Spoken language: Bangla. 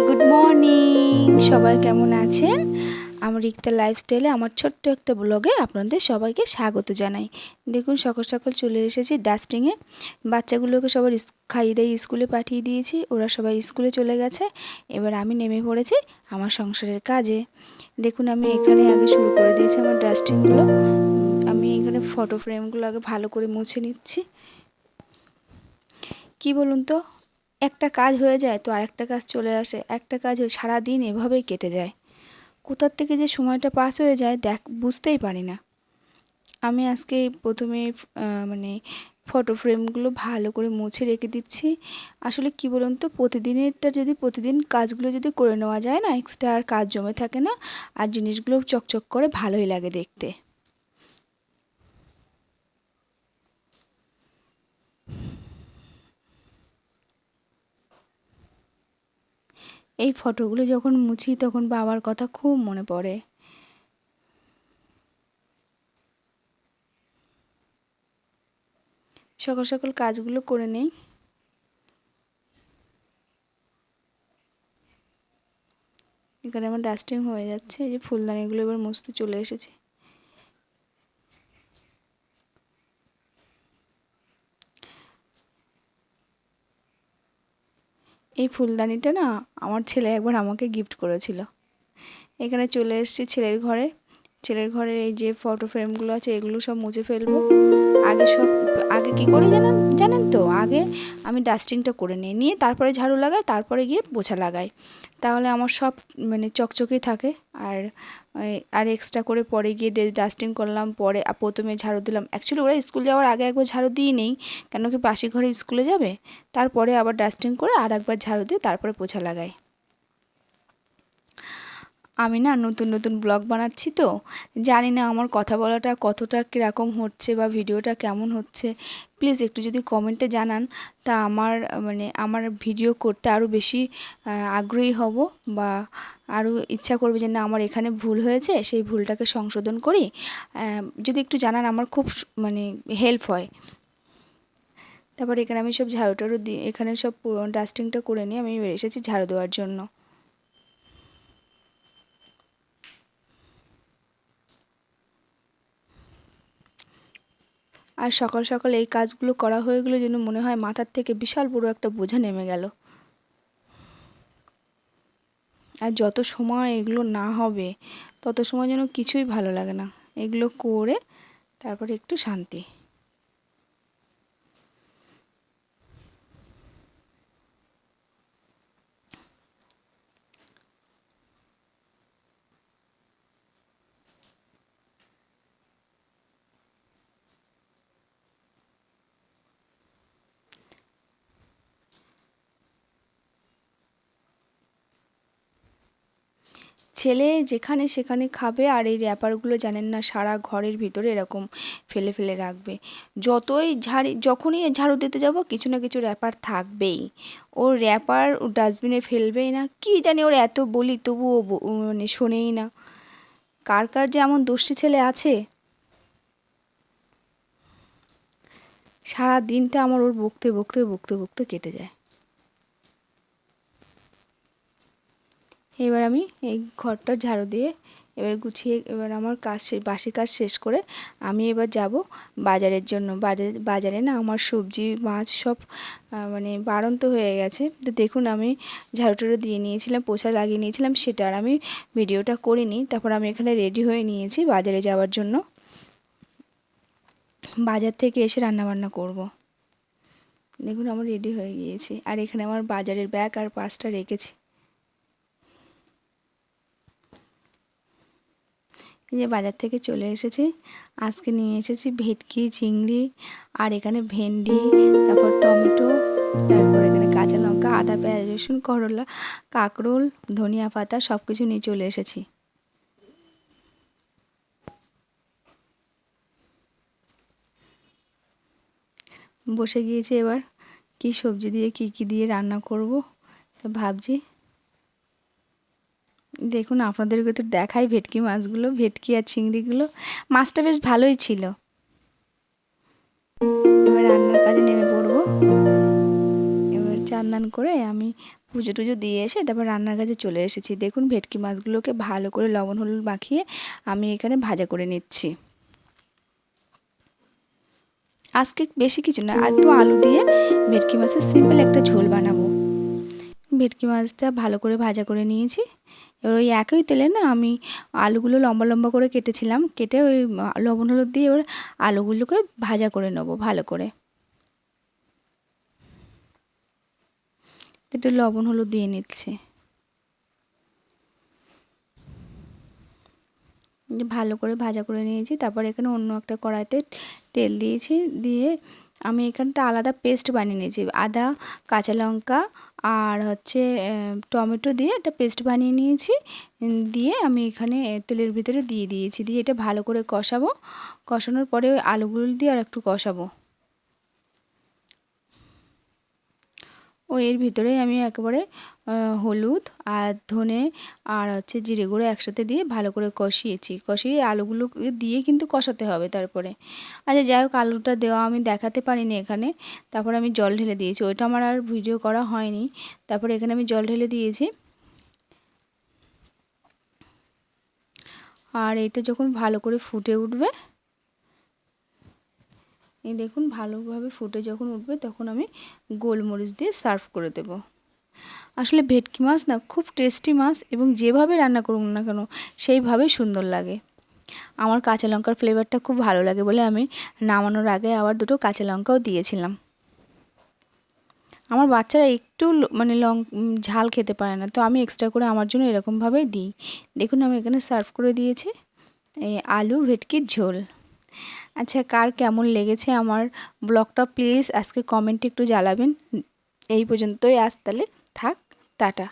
গুড মর্নিং, সবাই কেমন আছেন? আমার রিক্তা লাইফস্টাইলে আমার ছোট্ট একটা ব্লগে আপনাদের সবাইকে স্বাগত জানাই। দেখুন, সকাল সকাল চলে এসেছি ডাস্টিংয়ে। বাচ্চাগুলোকে সবার খাইয়ে দিয়ে স্কুলে পাঠিয়ে দিয়েছি, ওরা সবাই স্কুলে চলে গেছে। এবার আমি নেমে পড়েছি আমার সংসারের কাজে। দেখুন, আমি এখানে আগে শুরু করে দিয়েছি আমার ডাস্টিংগুলো। আমি এখানে ফটো ফ্রেমগুলো আগে ভালো করে মুছে নিচ্ছি। কি বলুন তো, একটা কাজ হয়ে যায় তো আরেকটা কাজ চলে আসে, একটা কাজ হয়ে সারাদিন এভাবেই কেটে যায়। কোথার থেকে যে সময়টা পাস হয়ে যায় বুঝতেই পারি না। আমি আজকে প্রথমে মানে ফটো ফ্রেমগুলো ভালো করে মুছে রেখে দিচ্ছি। আসলে কি বলুন তো, প্রতিদিনেরটা যদি প্রতিদিন কাজগুলো যদি করে নেওয়া যায় না, এক্সট্রা আর কাজ জমে থাকে না, আর জিনিসগুলো চকচক করে ভালোই লাগে দেখতে। এই ফটোগুলো যখন মুছি তখন বাবার কথা খুব মনে পড়ে। সকাল সকাল কাজগুলো করে নেই। এখানে আমার ডাস্টিং হয়ে যাচ্ছে, এই যে ফুলদানিগুলো এবার মুছতে চলে এসেছে। এই ফুলদানিটা না আমার ছেলে একবার আমাকে গিফট করেছিল। এখানে চলে এসেছি ছেলের ঘরে। ছেলের ঘরের এই যে ফটো ফ্রেমগুলো আছে এগুলো সব মুছে ফেলবো। আগে কি করি জানেন জানেন তো, আগে আমি ডাস্টিংটা করে নিয়ে তারপরে ঝাড়ু লাগাই, তারপরে গিয়ে পোছা লাগাই। তাহলে আমার সব চকচকেই থাকে। আর আর এক্সট্রা করে পরে গিয়ে ডাস্টিং করলাম, পরে প্রথমে ঝাড়ু দিলাম। অ্যাকচুয়ালি ওরা স্কুল যাওয়ার আগে একবার ঝাড়ু দিই নেই, কেন কি পাশের ঘরে স্কুলে যাবে। তারপরে আবার ডাস্টিং করে আর একবার ঝাড়ু দিয়ে তারপরে পোছা লাগাই। আমি না নতুন নতুন ব্লগ বানাচ্ছি তো, জানি না আমার কথা বলাটা কতটা কীরকম হচ্ছে বা ভিডিওটা কেমন হচ্ছে। প্লিজ একটু যদি কমেন্টে জানান, তা আমার ভিডিও করতে আরও বেশি আগ্রহী হব, বা আরও ইচ্ছা করবে যে না আমার এখানে ভুল হয়েছে, সেই ভুলটাকে সংশোধন করি। যদি একটু জানান আমার খুব হেল্প হয়। তারপর এখানে আমি সব ঝাড়ু টাড়ু দিয়ে এখানে সব ডাস্টিংটা করে নিয়ে আমি বেরিয়ে এসেছি ঝাড়ু দেওয়ার জন্য। আর সকাল সকাল এই কাজগুলো করা হয়ে গেলে যেন মনে হয় মাথার থেকে বিশাল বড় একটা বোঝা নেমে গেল। আর যত সময় এগুলো না হবে তত সময় যেন কিছুই ভালো লাগে না। এগুলো করে তারপরে একটু শান্তি। ছেলে যেখানে সেখানে খাবে, আর এই র্যাপারগুলো জানেন না সারা ঘরের ভিতরে এরকম ফেলে ফেলে রাখবে। যখনই ঝাড়ু দিতে যাব কিছু না কিছু র্যাপার থাকবেই। ওর র্যাপার ও ডাস্টবিনে ফেলবেই না, কি জানি ওর এত বলি তবুও শোনেই না। কার কার যে এমন দুষ্টু ছেলে আছে। সারা দিনটা আমার ওর বকতে বকতে বকতে বকতে কেটে যায়। এবার আমি এই ঘরটা ঝাড়ু দিয়ে এবার গুছিয়ে এবার আমার বাসি কাজ শেষ করে আমি এবার যাব বাজারের জন্য। বাজারে না আমার সবজি মাছ সব বাড়ন্ত হয়ে গেছে। তো দেখুন, আমি ঝাড়ু টাড়ু দিয়ে নিয়েছিলাম, পোছা লাগিয়ে নিয়েছিলাম, সেটা আর আমি ভিডিওটা করিনি। তারপর আমি এখানে রেডি হয়ে নিয়েছি বাজারে যাওয়ার জন্য। বাজার থেকে এসে রান্নাবান্না করব। দেখুন, আমার রেডি হয়ে গিয়েছি, আর এখানে আমার বাজারের ব্যাগ আর পার্সটা রেখেছি। এই যে বাজার থেকে চলে এসেছি, আজকে নিয়ে এসেছি ভেটকি চিংড়ি, আর এখানে ভেন্ডি, তারপর টমেটো, তারপর এখানে কাঁচা লঙ্কা, আদা, পেঁয়াজ, রসুন, করলা, কাঁকরোল, ধনিয়া পাতা সব কিছু নিয়ে চলে এসেছি। বসে গিয়েছি এবার কি সবজি দিয়ে কি দিয়ে রান্না করব, তো ভাবছি। দেখুন, আপনাদেরকে তো দেখাই ভেটকি মাছগুলো, ভেটকি আর চিংড়িগুলো। মাছটা বেশ ভালোই ছিল। এবার রান্নার কাজে নেমে পড়বো। এবার চান করে আমি পুজো টুজো দিয়ে এসে তারপর রান্নার কাজে চলে এসেছি। দেখুন ভেটকি মাছগুলোকে ভালো করে লবণ হলুদ মাখিয়ে আমি এখানে ভাজা করে নিচ্ছি। আজকে বেশি কিছু না, আর তো আলু দিয়ে ভেটকি মাছের সিম্পল একটা ঝোল বানাবো। ভেটকি মাছটা ভালো করে ভাজা করে নিয়েছি। এবার ওই একই তেলে না আমি আলুগুলো লম্বা লম্বা করে কেটেছিলাম, কেটে ওই লবণ হলুদ দিয়ে এবার আলুগুলোকে ভাজা করে নেবো ভালো করে। একটু লবণ হলুদ দিয়ে নিচ্ছে। ভালো করে ভাজা করে নিয়েছি। তারপর এখানে অন্য একটা কড়াইতে তেল দিয়েছি, দিয়ে আমি এখানটা আলাদা পেস্ট বানিয়ে নিয়েছি। আদা, কাঁচা লঙ্কা আর হচ্ছে টমেটো দিয়ে একটা পেস্ট বানিয়ে নিয়েছি। দিয়ে আমি এখানে তেলের ভিতরে দিয়ে দিয়েছি, দিয়ে এটা ভালো করে কষাবো। কষানোর পরে ওই আলুগুলো দিয়ে আর একটু কষাবো। ও এর ভিতরেই আমি একেবারে হলুদ আর ধনে আর হচ্ছে জিরে গুঁড়ো একসাথে দিয়ে ভালো করে কষিয়েছি। কষিয়ে আলুগুলো দিয়ে কিন্তু কষাতে হবে তারপরে। আচ্ছা যাই হোক, আলুটা দেওয়া আমি দেখাতে পারিনি এখানে। তারপরে আমি জল ঢেলে দিয়েছি, ওইটা আমার আর ভিডিও করা হয়নি। তারপরে এখানে আমি জল ঢেলে দিয়েছি। আর এটা যখন ভালো করে ফুটে উঠবে, এই দেখুন ভালোভাবে ফুটে যখন উঠবে তখন আমি গোলমরিচ দিয়ে সার্ভ করে দেবো। আসলে ভেটকি মাছ না খুব টেস্টি মাছ, এবং যেভাবে রান্না করুন না কেন সেইভাবেই সুন্দর লাগে। আমার কাঁচা লঙ্কার ফ্লেভারটা খুব ভালো লাগে বলে আমি নামানোর আগে আবার দুটো কাঁচা লঙ্কাও দিয়েছিলাম। আমার বাচ্চারা একটু মানে ঝাল খেতে পারে না, তো আমি এক্সট্রা করে আমার জন্য এরকমভাবেই দিই। দেখুন আমি এখানে সার্ভ করে দিয়েছি এই আলু ভেটকির ঝোল। আচ্ছা, কার কেমন লেগেছে আমার ব্লগটা প্লিজ আজকে কমেন্টে একটু জানাবেন। এই পর্যন্তই, আজ তাহলে থাক, টাটা।